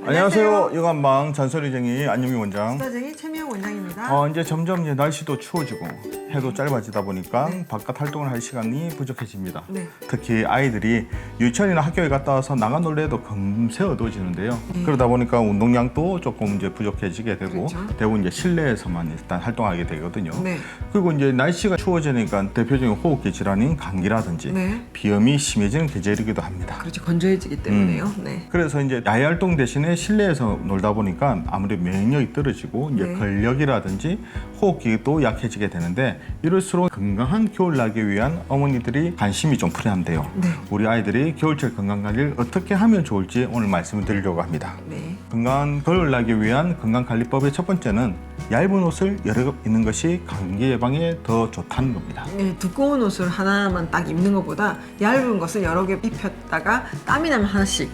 안녕하세요. 육안방 잔소리쟁이 안영미 원장. 수다쟁이 최미영 원장입니다. 이제 점점 이제 날씨도 추워지고 해도 짧아지다 보니까 바깥 활동을 할 시간이 부족해집니다. 네. 특히 아이들이 유치원이나 학교에 갔다 와서 나가 놀래도 금세 어두워지는데요. 그러다 보니까 운동량도 조금 이제 부족해지게 되고 그렇죠. 대부분 이제 실내에서만 일단 활동하게 되거든요. 네. 그리고 이제 날씨가 추워지니까 대표적인 호흡기 질환인 감기라든지 네. 비염이 심해지는 계절이기도 합니다. 그렇죠. 건조해지기 때문에요. 네. 그래서 이제 야외 활동 대신에 실내에서 놀다 보니까 아무래도免疫力떨어지고 이제 네. 근력이라든지 호흡기도 약해지게 되는데 이럴수록 건강한 겨울 나기 위한 어머니들이 관심이 좀 필요한데요. 네. 우리 아이들이 겨울철 건강 관리를 어떻게 하면 좋을지 오늘 말씀을 드리려고 합니다. 네. 건강한 겨울 나기 위한 건강 관리법의 첫 번째는 얇은 옷을 여러 겹 입는 것이 감기 예방에 더 좋다는 겁니다. 네, 두꺼운 옷을 하나만 딱 입는 것보다 얇은 것을 여러 개 입혔다가 땀이 나면 하나씩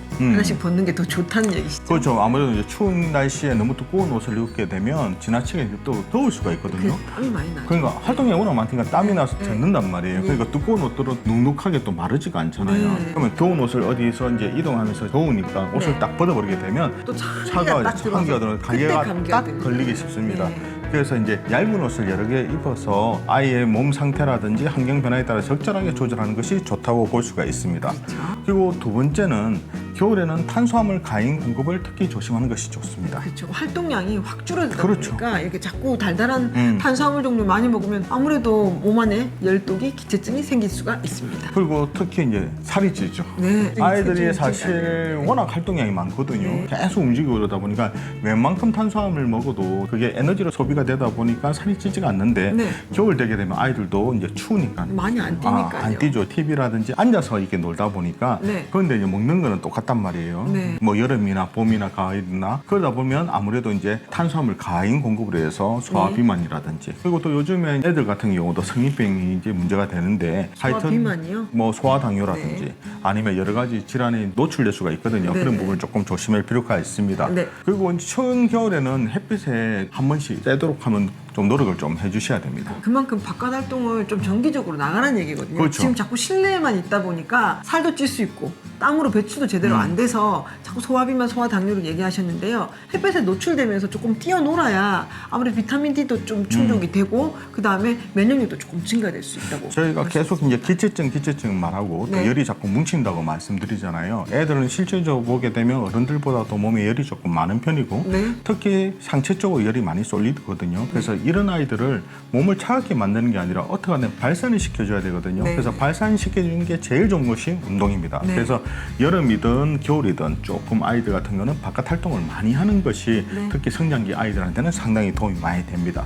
벗는 게 더 좋다는 얘기시죠? 그렇죠. 아무래도 이제 추운 날씨에 너무 두꺼운 옷을 입게 되면 지나치게 또 더울 수가 있거든요. 땀이 많이 나죠. 그러니까 활동이 워낙 많으니까 땀이 나서 젖는단 말이에요. 네. 그러니까 두꺼운 옷들은 눅눅하게 또 마르지가 않잖아요. 네. 그러면 더운 옷을 어디서 이제 이동하면서 더우니까 옷을 네. 딱 벗어버리게 되면 또 차가 딱 이제 한기가 들어서 감기가 딱 들죠. 걸리기 쉽습니다. 네. 그래서 이제 얇은 옷을 여러 개 입어서 아이의 몸 상태라든지 환경 변화에 따라 적절하게 조절하는 것이 좋다고 볼 수가 있습니다. 그렇죠. 그리고 두 번째는 겨울에는 탄수화물 과잉 공급을 특히 조심하는 것이 좋습니다. 그렇죠. 활동량이 확 줄어들다 그렇죠. 보니까 이렇게 자꾸 달달한 탄수화물 종류 많이 먹으면 아무래도 몸 안에 열독이, 기체증이 생길 수가 있습니다. 그리고 특히 이제 살이 찌죠. 네. 아이들이 체중이 사실 워낙 활동량이 많거든요. 네. 계속 움직이고 그러다 보니까 웬만큼 탄수화물 먹어도 그게 에너지로 소비가 되다 보니까 살이 찌지가 않는데 네. 겨울 되게 되면 아이들도 이제 추우니까 많이 안 뛰니까요. 안 뛰죠. TV라든지 앉아서 이렇게 놀다 보니까 네. 그런데 이제 먹는 거는 똑같단 말이에요. 네. 뭐 여름이나 봄이나 가을이나 그러다 보면 아무래도 이제 탄수화물 과잉 공급을 해서 소화 네. 비만이라든지 그리고 또 요즘에 애들 같은 경우도 성인병이 이제 문제가 되는데 소화 비만이요? 뭐 소화당뇨라든지 네. 아니면 여러 가지 질환에 노출될 수가 있거든요. 네, 그런 네. 부분을 조금 조심할 필요가 있습니다. 네. 그리고 추운 겨울에는 햇빛에 한 번씩 쐬도록 하면 좀 노력을 좀 해주셔야 됩니다. 그만큼 바깥 활동을 좀 정기적으로 나가라는 얘기거든요. 그렇죠. 지금 자꾸 실내에만 있다 보니까 살도 찔 수 있고 땀으로 배출도 제대로 안 돼서 자꾸 소화비만 소화당뇨를 얘기하셨는데요. 햇볕에 노출되면서 조금 뛰어놀아야 아무래도 비타민 D도 좀 충족이 되고 그 다음에 면역력도 조금 증가될 수 있다고. 저희가 계속 이제 기체증 말하고 또 네. 열이 자꾸 뭉친다고 말씀드리잖아요. 애들은 실질적으로 보게 되면 어른들보다도 몸에 열이 조금 많은 편이고 네. 특히 상체 쪽으로 열이 많이 쏠리거든요. 그래서 이런 아이들을 몸을 차갑게 만드는 게 아니라 어떻게 하면 발산을 시켜줘야 되거든요. 네. 그래서 발산시켜주는 게 제일 좋은 것이 운동입니다. 네. 그래서 여름이든 겨울이든 조금 아이들 같은 경우는 바깥 활동을 많이 하는 것이 네. 특히 성장기 아이들한테는 상당히 도움이 많이 됩니다.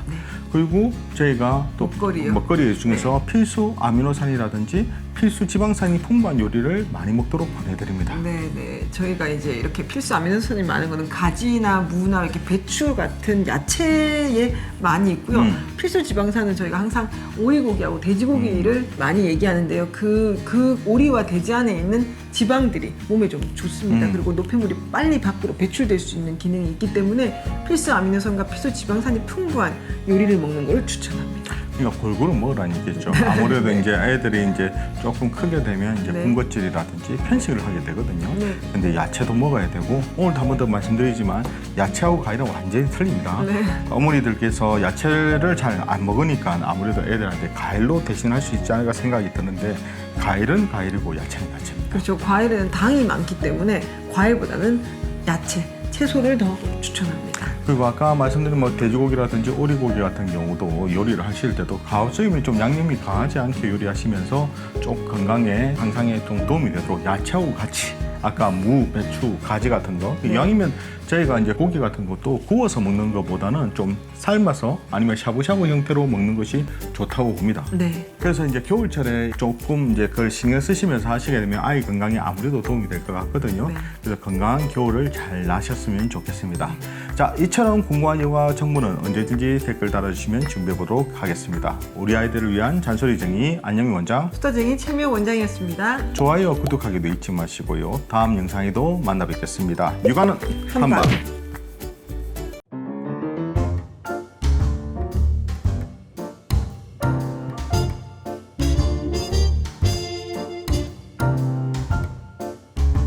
그리고 저희가 또 먹거리요. 먹거리 중에서 필수 아미노산이라든지 필수 지방산이 풍부한 요리를 많이 먹도록 권해드립니다. 네네. 저희가 이제 이렇게 필수 아미노산이 많은 거는 가지나 무나 이렇게 배추 같은 야채에 많이 있고요. 필수 지방산은 저희가 항상 오리고기하고 돼지고기를 많이 얘기하는데요. 그 오리와 돼지 안에 있는 지방들이 몸에 좀 좋습니다. 그리고 노폐물이 빨리 밖으로 배출될 수 있는 기능이 있기 때문에 필수 아미노산과 필수 지방산이 풍부한 요리를 먹는 걸 추천합니다. 그러니까 골고루 먹으라는 얘기죠. 아무래도 이제 애들이 이제 조금 크게 되면 이제 네. 군것질이라든지 편식을 하게 되거든요. 네. 근데 야채도 먹어야 되고 오늘 한 번 더 말씀드리지만 야채하고 과일은 완전히 틀립니다. 네. 어머니들께서 야채를 잘 안 먹으니까 아무래도 애들한테 과일로 대신할 수 있지 않을까 생각이 드는데 과일은 과일이고 야채는 야채입니다. 그렇죠. 과일에는 당이 많기 때문에 과일보다는 야채, 채소를 더 추천합니다. 그리고 아까 말씀드린 뭐 돼지고기라든지 오리고기 같은 경우도 요리를 하실 때도 가급적이면 좀 양념이 강하지 않게 요리하시면서 좀 건강에 향상에 좀 도움이 되도록 야채하고 같이 아까 무, 배추, 가지 같은 거 이왕이면 저희가 이제 고기 같은 것도 구워서 먹는 것보다는 좀 삶아서 아니면 샤브샤브 형태로 먹는 것이 좋다고 봅니다. 네. 그래서 이제 겨울철에 조금 이제 그걸 신경 쓰시면서 하시게 되면 아이 건강에 아무래도 도움이 될 것 같거든요. 네. 그래서 건강한 겨울을 잘 나셨으면 좋겠습니다. 자, 이처럼 궁금한 영화 정보는 언제든지 댓글 달아주시면 준비해 보도록 하겠습니다. 우리 아이들을 위한 잔소리쟁이 안영미 원장. 수다쟁이 최미영 원장이었습니다. 좋아요, 구독하기도 잊지 마시고요. 다음 영상에도 만나 뵙겠습니다. 육아는 한방.